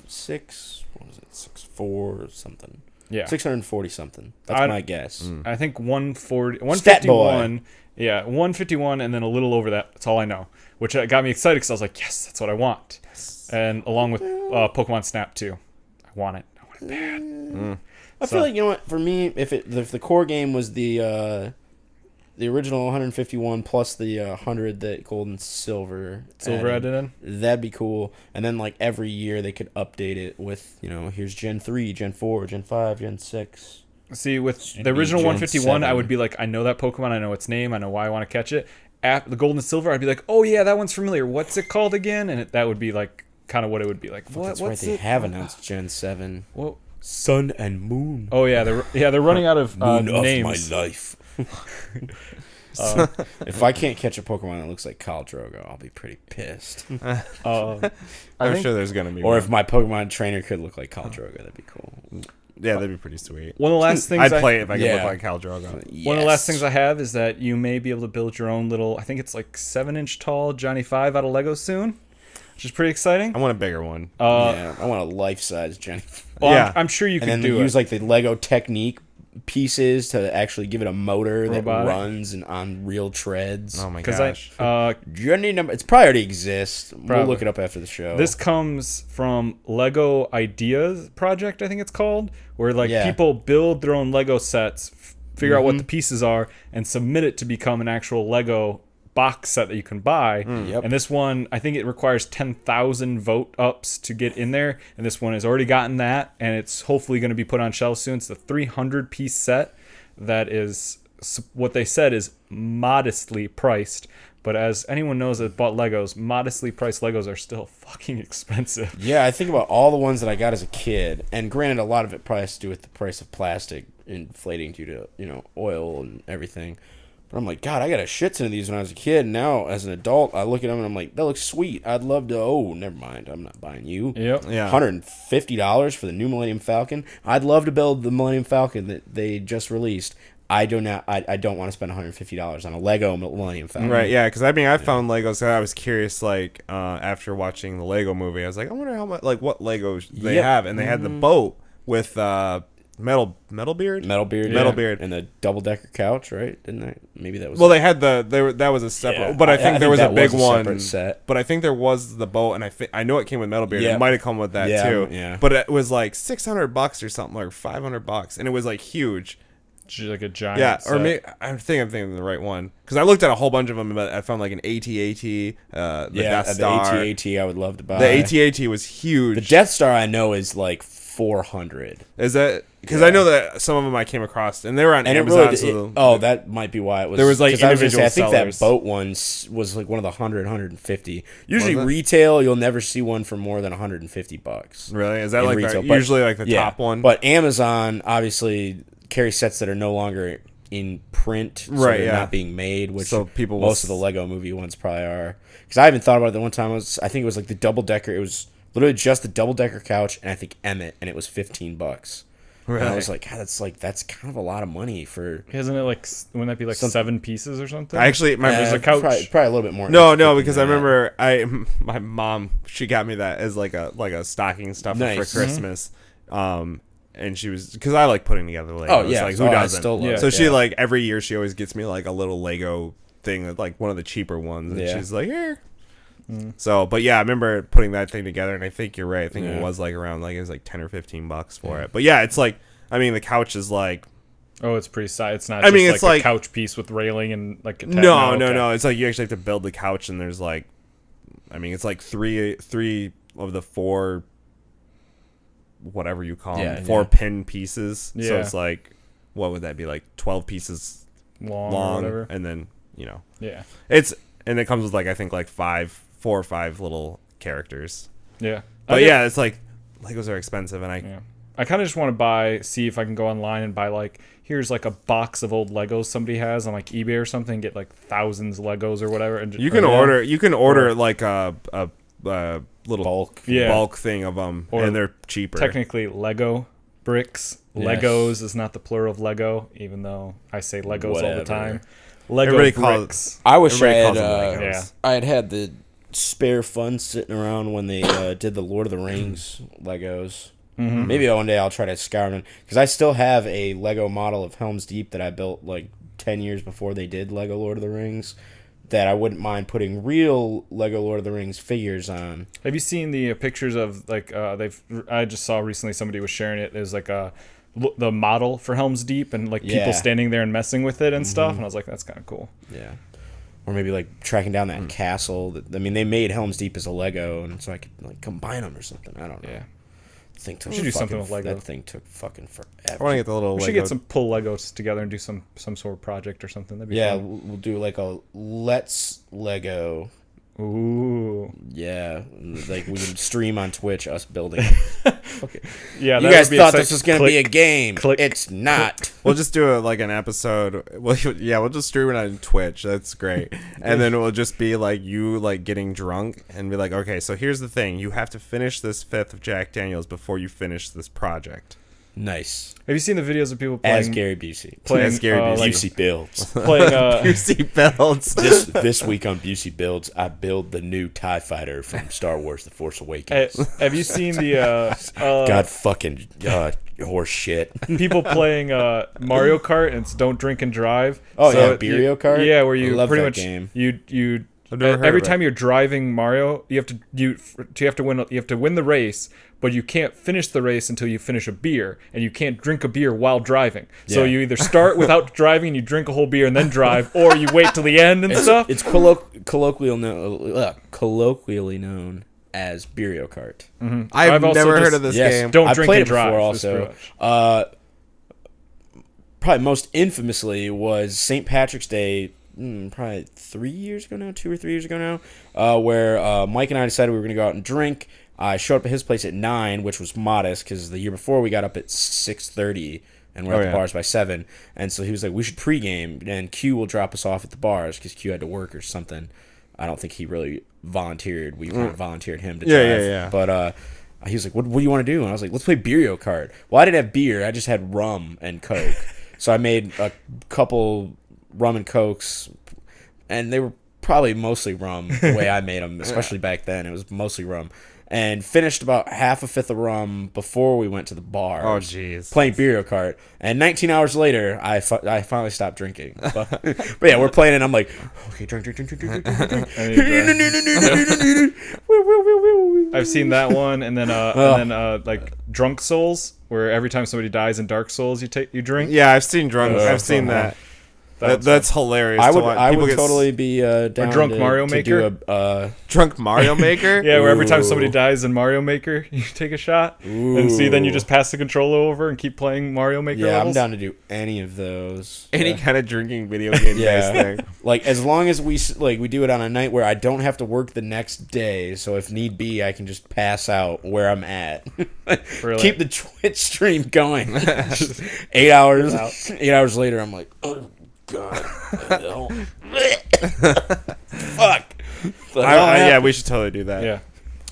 What is it? 64 or something. Yeah, 640 something. That's my guess. I think 151. Yeah, 151, and then a little over that. That's all I know. Which got me excited because I was like, yes, that's what I want. Yes. And along with Pokemon Snap too, I want it. I want it bad. I feel like, you know what? For me, if the core game was the original 151 plus the 100 that Gold and Silver added in, that'd be cool. And then like every year they could update it with, here's Gen 3, Gen 4, Gen 5, Gen 6. See, with the original 151, I would be like, I know that Pokemon, I know its name, I know why I want to catch it. At the Gold and Silver, I'd be like, oh yeah, that one's familiar. What's it called again? And that would be like kind of what it would be like. That's right. They have announced Gen 7. Well, Sun and Moon. Oh yeah, they're running out of names. Of my life. If I can't catch a Pokemon that looks like Khal Drogo, I'll be pretty pissed. I'm sure there's gonna be. Or if my Pokemon trainer could look like Khal Drogo, that'd be cool. Yeah, that'd be pretty sweet. One of the last things I'd play it if I could look like Khal Drogo. Yes. One of the last things I have is that you may be able to build your own little, I think it's like 7-inch tall Johnny 5 out of Lego soon, which is pretty exciting. I want a bigger one. I want a life-size Johnny. Well, yeah, I'm sure you could do it. Use like the Lego Technique pieces to actually give it a motor that runs and on real treads. Oh my gosh! Journey number. It's probably already exists. We'll look it up after the show. This comes from Lego Ideas Project, I think it's called, where people build their own Lego sets, figure out what the pieces are, and submit it to become an actual Lego box set that you can buy. Yep. And this one, I think it requires 10,000 vote ups to get in there. And this one has already gotten that, and it's hopefully going to be put on shelves soon. It's a 300-piece set that is what they said is modestly priced. But as anyone knows that bought Legos, modestly priced Legos are still fucking expensive. Yeah, I think about all the ones that I got as a kid, and granted, a lot of it probably has to do with the price of plastic inflating due to, oil and everything. But I'm like, God, I got a shit ton of these when I was a kid. And now, as an adult, I look at them and I'm like, that looks sweet. I'd love to. Oh, never mind. I'm not buying you. Yep. Yeah. $150 for the new Millennium Falcon. I'd love to build the Millennium Falcon that they just released. I don't want to spend $150 on a Lego Millennium Falcon. Right, yeah, because I found Legos. So I was curious, like after watching the Lego movie, I was like, I wonder how much, like, what Legos they have, and they had the boat with metal beard, and the double decker couch, right? Didn't they? Maybe that was. Well, they had that was a separate, Yeah. but I think there was a big one. Separate set. But I think there was the boat, and I know it came with metal beard. Yeah. It might have come with that Yeah, too. yeah. But it was like $600 or something, like $500, and it was like huge. Like a giant. Yeah, set. or maybe I'm thinking of the right one because I looked at a whole bunch of them, but I found like an AT-AT, the Death Star. The AT-AT I would love to buy. The AT-AT was huge. The Death Star I know is like $400. Is that because I know that some of them I came across and they were on And Amazon. that might be why it was. There was, like, 'cause I was gonna individual say, I think sellers. that boat one was like one of the 150. Usually Was it? retail, you'll never see one for more than $150. Really? Is that in like retail, usually like the yeah, top one? But Amazon obviously carries sets that are no longer in print, so Right, they're yeah. not being made, which So people will most of the Lego movie ones probably are. Because I even thought about it the one time. I think it was like the double decker. It was literally just the double decker couch, and I think Emmett, and it was $15. Really? And I was like, God, that's kind of a lot of money for. Isn't it like, wouldn't that be like 7 pieces or something? I actually there's a couch. Probably a little bit more. No, than because I that. remember my mom, she got me that as like a stocking stuffer Nice. for Christmas. And she was, because I like putting together Legos. Oh, yeah. Like, So who I doesn't? still love Yeah. it, So she, yeah. like, every year she always gets me like a little Lego thing, like one of the cheaper ones. And Yeah. she's like, here. So, but yeah, I remember putting that thing together, and I think you're right. I think it was like around, like, it was like $10 or $15 for it. But yeah, it's like, I mean, the couch is like, Oh, it's pretty side. It's not. I mean, just it's like like- a couch piece with railing and like. no. Okay. It's like you actually have to build the couch, and there's like, I mean, it's like three of the 4, whatever you call them, 4 pin pieces. So Yeah. it's like, what would that be, like 12 pieces long or long, whatever. and then Yeah. and it comes with like I think like 4 or 5 little characters. Yeah. But yeah, it's like Legos are expensive, and I kind of just want to see if I can go online and buy like, here's like a box of old Legos somebody has on like eBay or something, get like thousands of Legos or whatever. And you can order like a little bulk thing of them, Or and they're cheaper. Technically, Lego bricks. Yes. Legos is not the plural of Lego, even though I say Legos all the Whatever. time. Lego Everybody calls- bricks. I wish I Everybody had. calls them Legos. Yeah. I had the spare funds sitting around when they did the Lord of the Rings Legos. Mm-hmm. Maybe one day I'll try to scour them because I still have a Lego model of Helm's Deep that I built like 10 years before they did Lego Lord of the Rings. That I wouldn't mind putting real Lego Lord of the Rings figures on. Have you seen the pictures of like I just saw recently somebody was sharing it. There's like the model for Helm's Deep and like people standing there and messing with it and stuff. And I was like, that's kind of cool. Yeah. Or maybe like tracking down that castle. I mean, they made Helm's Deep as a Lego, and so I could like combine them or something. I don't know. Yeah. Thing took We should do something with Lego. That thing took fucking forever. I want to get the little. We should Lego. get some pull Legos together and do some sort of project or something. That'd be fun. We'll do like a Let's Lego. Ooh. Yeah, like we can stream on Twitch us building. Okay. Yeah. You guys thought this was gonna be a game. It's not. We'll just do like an episode. Well, yeah, we'll just stream it on Twitch. That's great. And then it will just be like you like getting drunk and be like, okay, so here's the thing: you have to finish this 5th of Jack Daniels before you finish this project. Nice. Have you seen the videos of people playing As Gary Busey. playing As Gary Busey. like, Busey builds. playing Your seatbelts. This week on Busey Builds, I build the new TIE fighter from Star Wars: The Force Awakens. have you seen the God fucking horse shit. people playing Mario Kart and it's Don't Drink and Drive? Oh, yeah, Beerio Kart? Yeah, where I you love pretty that much game. you I've never heard every of it. time you're driving Mario, you have to win the race, but you can't finish the race until you finish a beer, and you can't drink a beer while driving. So Yeah. you either start without driving and you drink a whole beer and then drive, or you wait till the end and stuff. It's colloquially known as Beerio Kart. I've also never just- heard of this Yes. game. Don't I drink played and it before drive. also. It's pretty Probably most infamously was St. Patrick's Day, probably 2 or 3 years ago now, where Mike and I decided we were going to go out and drink. I showed up at his place at 9, which was modest because the year before we got up at 6:30 and we're at the bars by 7. And so he was like, we should pregame, and Q will drop us off at the bars because Q had to work or something. I don't think he really volunteered. We kind of volunteered him to drive. Yeah. But he was like, what do you want to do? And I was like, let's play Beerio Kart. Well, I didn't have beer. I just had rum and Coke. So I made a couple rum and Cokes, and they were probably mostly rum the way I made them, especially back then. It was mostly rum. And finished about half a fifth of rum before we went to the bar. Oh, jeez. Playing Beerio Kart. And 19 hours later, I finally stopped drinking. But yeah, we're playing, and I'm like, okay, drink. I've seen that one, and then like Drunk Souls, where every time somebody dies in Dark Souls, you drink. Yeah, I've seen drunk. I've seen that. That's hilarious. I would totally be down Drunk to, Mario to Maker? do a drunk Mario Maker. Yeah, where every time Ooh. somebody dies in Mario Maker, you take a shot, and see, then you just pass the controller over and keep playing Mario Maker. yeah, levels. I'm down to do any of those. Any kind of drinking video game Yeah. based thing. Like as long as we do it on a night where I don't have to work the next day, so if need be, I can just pass out where I'm at. Really? Keep the Twitch stream going. 8 hours. 8 hours later, I'm like, oh god, fuck. Yeah, we should totally do that. Yeah.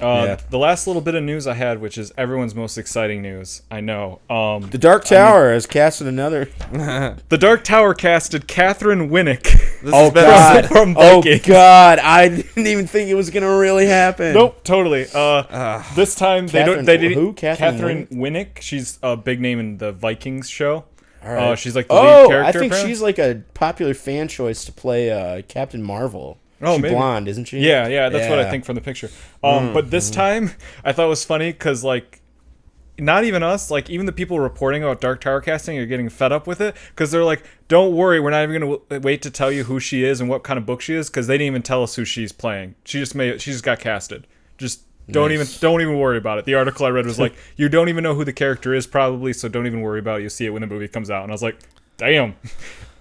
Yeah. The last little bit of news I had, which is everyone's most exciting news, I know. The Dark Tower has casted another. The Dark Tower casted Catherine Winnick. Oh god! From Oh Vikings. god! I didn't even think it was gonna really happen. Nope, totally. This time Catherine- they didn't. who? Catherine Winnick. She's a big name in the Vikings show. All right. She's like the lead character. I think apparently. she's like a popular fan choice to play Captain Marvel. Oh, she's maybe. blonde, isn't she? Yeah, that's what I think from the picture. But this time, I thought it was funny because, like, not even us, like, even the people reporting about Dark Tower casting are getting fed up with it because they're like, don't worry, we're not even going to wait to tell you who she is and what kind of book she is because they didn't even tell us who she's playing. She just got casted. Just don't even worry about it. The article I read was like, you don't even know who the character is probably, so don't even worry about it. You'll see it when the movie comes out. And I was like, damn,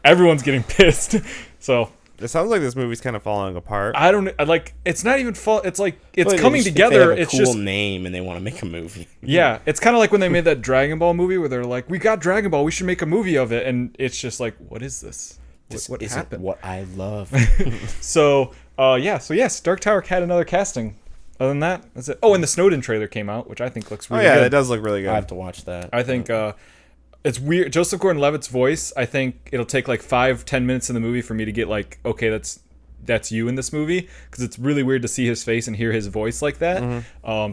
everyone's getting pissed. So It sounds like this movie's kind of falling apart. I don't like. It's not even full. It's like it's Like, coming they together. have a It's cool just name, and they want to make a movie. yeah. It's kind of like when they made that Dragon Ball movie where they're like, we got Dragon Ball, we should make a movie of it, and it's just like, what is this? What isn't happened? what I love. So yes, Dark Tower had another casting. Other than that, that's it. Oh, and the Snowden trailer came out, which I think looks really that good. does look really good. I have to watch that. I think it's weird. Joseph Gordon-Levitt's voice. I think it'll take like 5-10 minutes in the movie for me to get like, okay, that's you in this movie, because it's really weird to see his face and hear his voice like that.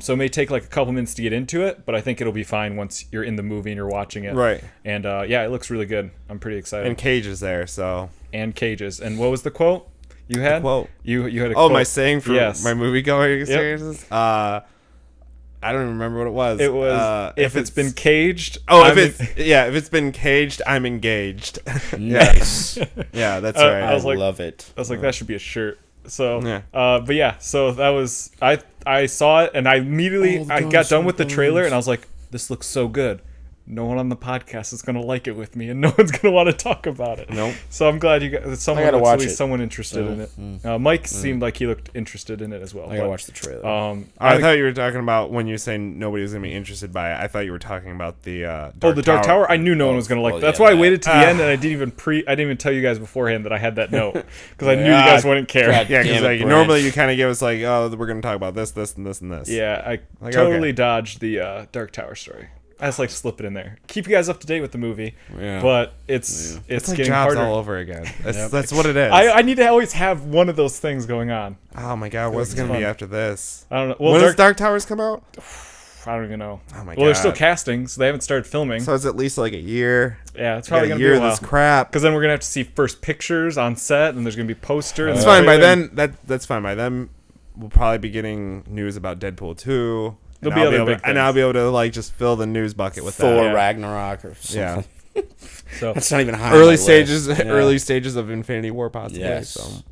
So it may take like a couple minutes to get into it, but I think it'll be fine once you're in the movie and you're watching it. Right. And it looks really good. I'm pretty excited. And Cage is there, so. And cages. And what was the quote you had? Quote. You had a Oh, quote. my saying for Yes. my movie going experiences? I don't even remember what it was. It was if it's been caged. if it's been caged, I'm engaged. Nice. Yeah, that's I right. was like- love it. I was like, that should be a shirt. So, Yeah. but yeah, so that was I saw it and I immediately All the I guns got done are with the trailer guns. and I was like, this looks so good. No one on the podcast is gonna like it with me, and no one's gonna want to talk about it. Nope. So I'm glad you got someone. gotta At watch least it. someone interested in it. Mike seemed like he looked interested in it as well. I gotta but, watch the trailer. I thought you were talking about when you were saying nobody was going to be interested by it. I thought you were talking about the the Dark Tower. I knew no one was gonna like. well, That's yeah, why I that. waited to the end, and I didn't even tell you guys beforehand that I had that note because I knew you guys wouldn't care. God. Yeah, Damn because it, like, Brent. normally you kind of give us like, oh, we're going to talk about this, this, and this, and this. Yeah, I Like, totally okay. dodged the Dark Tower story. I just like to slip it in there. Keep you guys up to date with the movie. Yeah. But it's It's like getting Jobs harder. all over again. That's what it is. I need to always have one of those things going on. Oh my god, what's it's going to be fun. after this? I don't know. Well, When does Dark Towers come out? I don't even know. Oh my Well, they're still God. casting, so they haven't started filming. So it's at least like a year. Yeah, it's Probably probably a gonna year be a of while. this crap. Because then we're gonna have to see first pictures on set, and there's gonna be posters. It's fine by then. That's fine by then. We'll probably be getting news about Deadpool 2. There'll and be I'll other able big to, and things. I'll be able to like just fill the news bucket with Thor that. Ragnarok or something. Yeah. So, That's not even high. on my Early list. stages. Yeah. Early stages of Infinity War, possibly. Yes. So.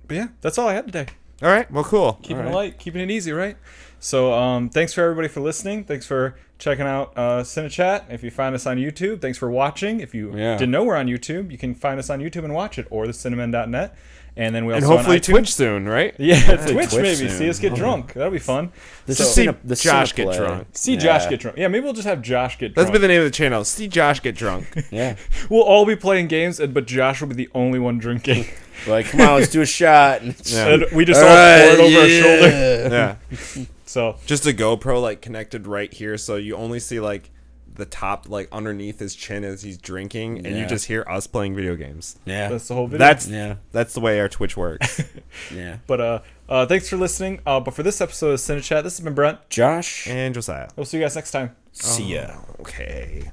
but yeah, that's all I had today. All right. Well, cool. Keeping All it right. light, keeping it easy, right? So, thanks for everybody for listening. Thanks for checking out CineChat. If you find us on YouTube, thanks for watching. If you didn't know we're on YouTube, you can find us on YouTube and watch it, or the CineMen.net. And then we also And hopefully on iTunes. Twitch soon, right? Yeah, Twitch Twitch maybe. soon. See us get drunk. That'll be fun. The Just see the Josh get Cineplay. drunk. See Josh get drunk. Yeah, maybe we'll just have Josh get That's drunk. been the name of the channel. See Josh get drunk. Yeah. We'll all be playing games, but Josh will be the only one drinking. Like, come on, let's do a shot. And Yeah. And we just all pour it over our shoulder. Yeah. So, Just a GoPro like connected right here, so you only see like the top, like underneath his chin as he's drinking, and you Yeah. just hear us playing video games. Yeah. that's the whole video. That's the way our Twitch works. Yeah. But thanks for listening. But for this episode of CineChat, this has been Brent. Josh. And Josiah. We'll see you guys next time. See ya. Okay.